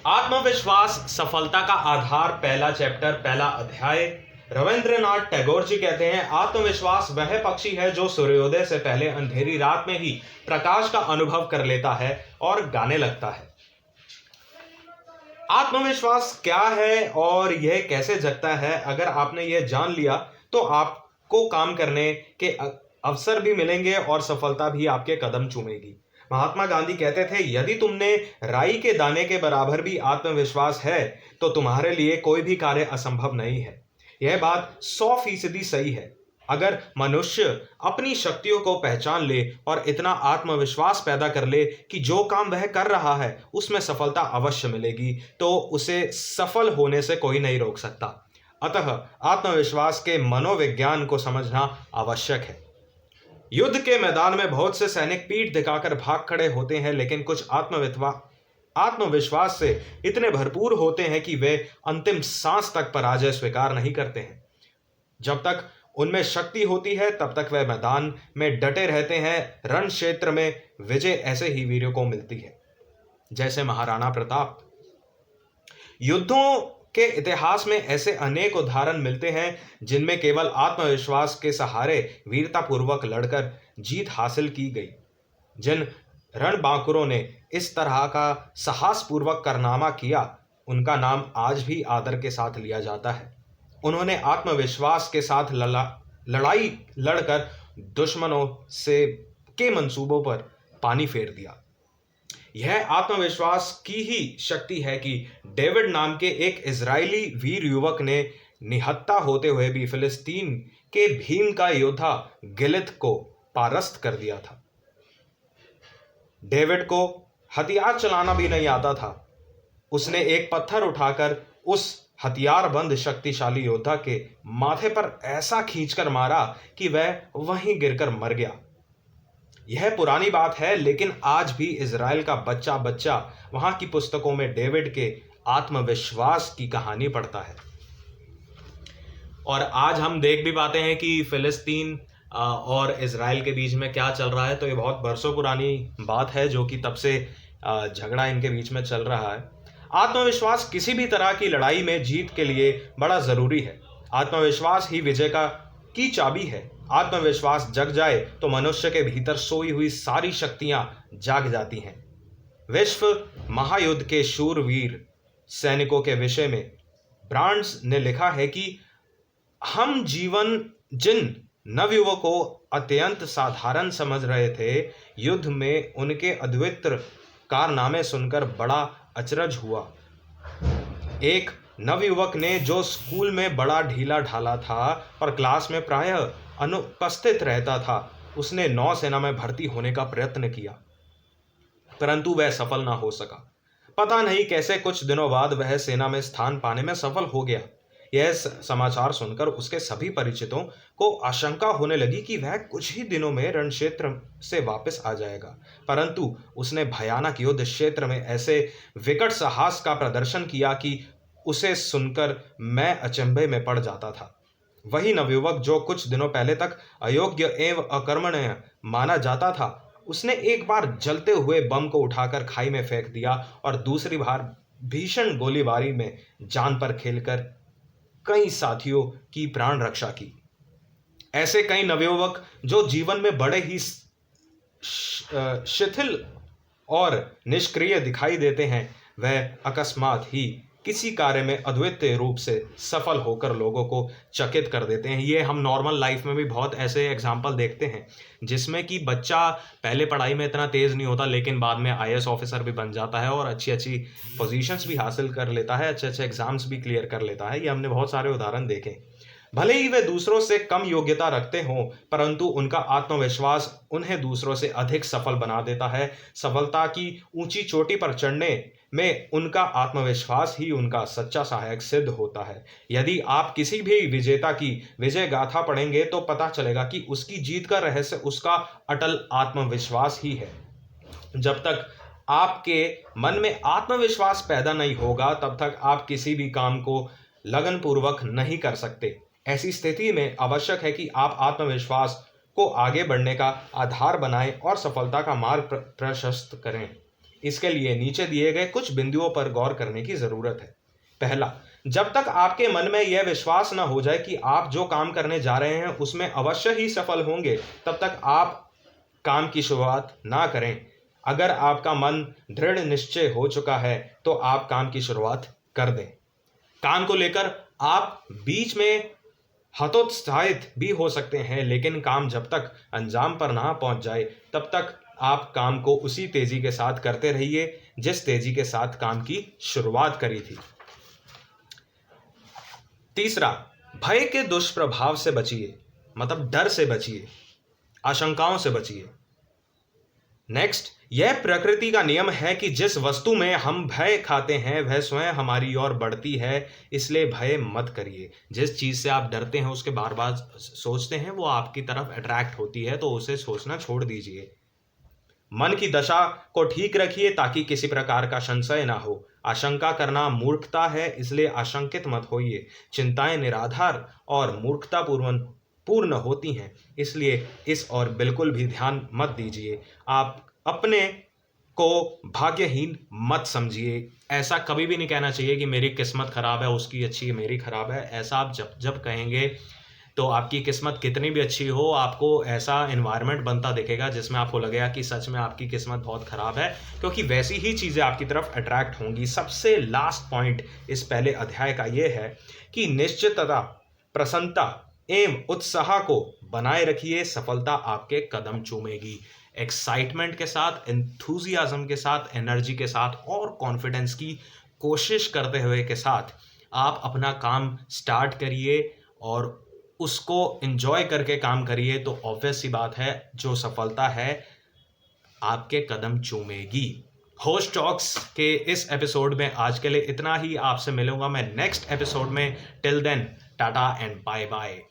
आत्मविश्वास सफलता का आधार। पहला चैप्टर, पहला अध्याय। रविंद्रनाथ टैगोर जी कहते हैं, आत्मविश्वास वह पक्षी है जो सूर्योदय से पहले अंधेरी रात में ही प्रकाश का अनुभव कर लेता है और गाने लगता है। आत्मविश्वास क्या है और यह कैसे जगता है, अगर आपने यह जान लिया तो आपको काम करने के अवसर भी मिलेंगे और सफलता भी आपके कदम चूमेगी। महात्मा गांधी कहते थे, यदि तुमने राई के दाने के बराबर भी आत्मविश्वास है तो तुम्हारे लिए कोई भी कार्य असंभव नहीं है। यह बात 100% सही है। अगर मनुष्य अपनी शक्तियों को पहचान ले और इतना आत्मविश्वास पैदा कर ले कि जो काम वह कर रहा है उसमें सफलता अवश्य मिलेगी, तो उसे सफल होने से कोई नहीं रोक सकता। अतः आत्मविश्वास के मनोविज्ञान को समझना आवश्यक है। युद्ध के मैदान में बहुत से सैनिक पीठ दिखाकर भाग खड़े होते हैं, लेकिन कुछ आत्मविश्वास से इतने भरपूर होते हैं कि वे अंतिम सांस तक पराजय स्वीकार नहीं करते हैं। जब तक उनमें शक्ति होती है तब तक वे मैदान में डटे रहते हैं। रण क्षेत्र में विजय ऐसे ही वीरों को मिलती है जैसे महाराणा प्रताप। युद्धों के इतिहास में ऐसे अनेक उदाहरण मिलते हैं जिनमें केवल आत्मविश्वास के सहारे वीरतापूर्वक लड़कर जीत हासिल की गई। जिन रणबांकुरों ने इस तरह का साहसपूर्वक कारनामा किया, उनका नाम आज भी आदर के साथ लिया जाता है। उन्होंने आत्मविश्वास के साथ लड़ाई लड़कर दुश्मनों से के मंसूबों पर पानी फेर दिया। यह आत्मविश्वास की ही शक्ति है कि डेविड नाम के एक इजरायली वीर युवक ने निहत्था होते हुए भी फिलिस्तीन के भीम का योद्धा गिलित को परास्त कर दिया था। डेविड को हथियार चलाना भी नहीं आता था। उसने एक पत्थर उठाकर उस हथियारबंद शक्तिशाली योद्धा के माथे पर ऐसा खींचकर मारा कि वह वहीं गिरकर मर गया। यह पुरानी बात है, लेकिन आज भी इजराइल का बच्चा बच्चा वहां की पुस्तकों में डेविड के आत्मविश्वास की कहानी पढ़ता है। और आज हम देख भी पाते हैं कि फिलिस्तीन और इजराइल के बीच में क्या चल रहा है। तो ये बहुत बरसों पुरानी बात है जो कि तब से झगड़ा इनके बीच में चल रहा है। आत्मविश्वास किसी भी तरह की लड़ाई में जीत के लिए बड़ा जरूरी है। आत्मविश्वास ही विजय की चाबी है। आत्मविश्वास जग जाए तो मनुष्य के भीतर सोई हुई सारी शक्तियां जाग जाती हैं। विश्व महायुद्ध के शूरवीर सैनिकों के विषय में ब्रांड्स ने लिखा है कि हम जिन नवयुवकों को अत्यंत साधारण समझ रहे थे, युद्ध में उनके अद्वितीय कारनामे सुनकर बड़ा अचरज हुआ। एक नवयुवक ने, जो स्कूल में बड़ा ढीला ढाला था और क्लास में प्रायः अनुपस्थित रहता था, उसने नौसेना में भर्ती होने का प्रयत्न किया, परंतु वह सफल ना हो सका। पता नहीं कैसे कुछ दिनों बाद वह सेना में स्थान पाने में सफल हो गया। यह समाचार सुनकर उसके सभी परिचितों को आशंका होने लगी कि वह कुछ ही दिनों में रण क्षेत्र से वापस आ जाएगा, परंतु उसने भयानक युद्ध क्षेत्र में ऐसे विकट साहस का प्रदर्शन किया कि उसे सुनकर मैं अचंभे में पड़ जाता था। वही नवयुवक जो कुछ दिनों पहले तक अयोग्य एवं अकर्मण्य माना जाता था, उसने एक बार जलते हुए बम को उठाकर खाई में फेंक दिया और दूसरी बार भीषण गोलीबारी में जान पर खेलकर कई साथियों की प्राण रक्षा की। ऐसे कई नवयुवक जो जीवन में बड़े ही शिथिल और निष्क्रिय दिखाई देते हैं, वह अकस्मात ही किसी कार्य में अद्वितीय रूप से सफल होकर लोगों को चकित कर देते हैं। ये हम नॉर्मल लाइफ में भी बहुत ऐसे एग्जाम्पल देखते हैं जिसमें कि बच्चा पहले पढ़ाई में इतना तेज़ नहीं होता, लेकिन बाद में आईएएस ऑफिसर भी बन जाता है और अच्छी अच्छी पोजीशंस भी हासिल कर लेता है, अच्छे अच्छे एग्जाम्स भी क्लियर कर लेता है। ये हमने बहुत सारे उदाहरण देखे। भले ही वे दूसरों से कम योग्यता रखते हों, परंतु उनका आत्मविश्वास उन्हें दूसरों से अधिक सफल बना देता है। सफलता की ऊंची चोटी पर चढ़ने में उनका आत्मविश्वास ही उनका सच्चा सहायक सिद्ध होता है। यदि आप किसी भी विजेता की विजय गाथा पढ़ेंगे तो पता चलेगा कि उसकी जीत का रहस्य उसका अटल आत्मविश्वास ही है। जब तक आपके मन में आत्मविश्वास पैदा नहीं होगा, तब तक आप किसी भी काम को लगनपूर्वक नहीं कर सकते। ऐसी स्थिति में आवश्यक है कि आप आत्मविश्वास को आगे बढ़ने का आधार बनाएं और सफलता का मार्ग प्रशस्त करें। इसके लिए नीचे दिए गए कुछ बिंदुओं पर गौर करने की जरूरत है। पहला, जब तक आपके मन में यह विश्वास न हो जाए कि आप जो काम करने जा रहे हैं उसमें अवश्य ही सफल होंगे, तब तक आप काम की शुरुआत ना करें। अगर आपका मन दृढ़ निश्चय हो चुका है तो आप काम की शुरुआत कर दें। काम को लेकर आप बीच में हतोत्साहित भी हो सकते हैं, लेकिन काम जब तक अंजाम पर ना पहुंच जाए तब तक आप काम को उसी तेजी के साथ करते रहिए जिस तेजी के साथ काम की शुरुआत करी थी। तीसरा, भय के दुष्प्रभाव से बचिए, मतलब डर से बचिए, आशंकाओं से बचिए। नेक्स्ट, यह प्रकृति का नियम है कि जिस वस्तु में हम भय खाते हैं वह स्वयं हमारी ओर बढ़ती है, इसलिए भय मत करिए। जिस चीज से आप डरते हैं उसके बार बार सोचते हैं वो आपकी तरफ अट्रैक्ट होती है, तो उसे सोचना छोड़ दीजिए। मन की दशा को ठीक रखिए ताकि किसी प्रकार का संशय ना हो। आशंका करना मूर्खता है, इसलिए आशंकित मत होइए। चिंताएं निराधार और मूर्खता पूर्ण होती हैं, इसलिए इस और बिल्कुल भी ध्यान मत दीजिए। आप अपने को भाग्यहीन मत समझिए। ऐसा कभी भी नहीं कहना चाहिए कि मेरी किस्मत खराब है, उसकी अच्छी है, मेरी खराब है। ऐसा आप जब जब कहेंगे तो आपकी किस्मत कितनी भी अच्छी हो, आपको ऐसा एनवायरनमेंट बनता दिखेगा जिसमें आपको लगेगा कि सच में आपकी किस्मत बहुत खराब है, क्योंकि वैसी ही चीज़ें आपकी तरफ अट्रैक्ट होंगी। सबसे लास्ट पॉइंट इस पहले अध्याय का ये है कि निश्चितता, प्रसन्नता एवं उत्साह को बनाए रखिए। सफलता आपके कदम चूमेगी। एक्साइटमेंट के साथ, एंथुजियाज्म के साथ, एनर्जी के साथ और कॉन्फिडेंस की कोशिश करते हुए के साथ आप अपना काम स्टार्ट करिए और उसको एंजॉय करके काम करिए, तो ऑब्वियस सी बात है जो सफलता है आपके कदम चूमेगी। होस्ट टॉक्स के इस एपिसोड में आज के लिए इतना ही। आपसे मिलूंगा मैं नेक्स्ट एपिसोड में। Till then, tata and bye bye.